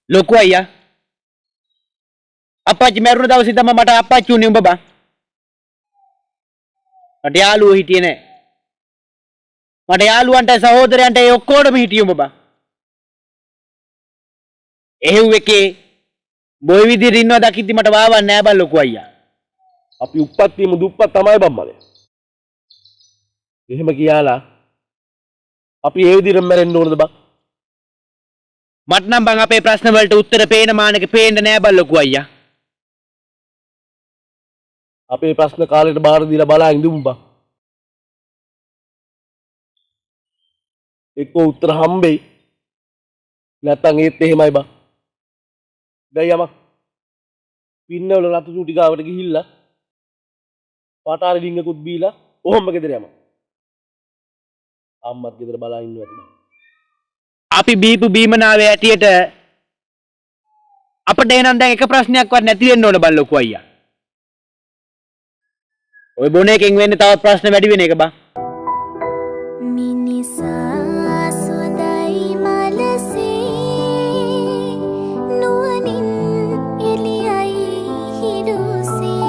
ලොකු අයියා අප්පච්චි මැරුණ දවසේ තමයි මට අප්පච්චි උනේ උඹ බං. මට යාළුවෝ හිටියේ නෑ. මට යාළුවන්ට සහෝදරයන්ට ඒ ඔක්කොටම හිටියේ උඹ බං. එහෙව් එකේ බොයි විදිහට ඉන්නවා දකිද්දි මට වාවන්නේ නෑ බං ලොකු අයියා. අපි උප්පත්තියම දුප්පත් තමයි බම්මලේ. එහෙම කියලා අපි ඒ විදිහට මැරෙන්න ඕනද බං? මට නම් බං අපේ ප්‍රශ්න වලට උත්තර පේන මානෙක පේන්න නෑ බං ලොකු අයියා. අපේ ප්‍රශ්න කාලෙට බාර දීලා බලා ඉඳමු බං. එක්ක උත්තර හම්බෙයි. නැත්තම් ඒත් එහෙමයි බං. දැන් යමක් පින්නවල රතු චූටි ගාවට ගිහිල්ලා පාටාරි ඩිංගකුත් බීලා ඔහොම ගෙදර යමු. අම්මත් ගෙදර බලා ඉන්නවා ඇති බං. අපි බීපු බීමනාවේ ඇටියට අපිට එහෙනම් දැන් එක ප්‍රශ්නයක්වත් නැති වෙන්න ඕන බං ලොකු අයියා. ඔය බොන එකෙන් වෙන්නේ තවත් ප්‍රශ්න වැඩි වෙන එක බං. මිනිසා සුවඳයි මලසේ නුවණින් එළියයි හිරුසේ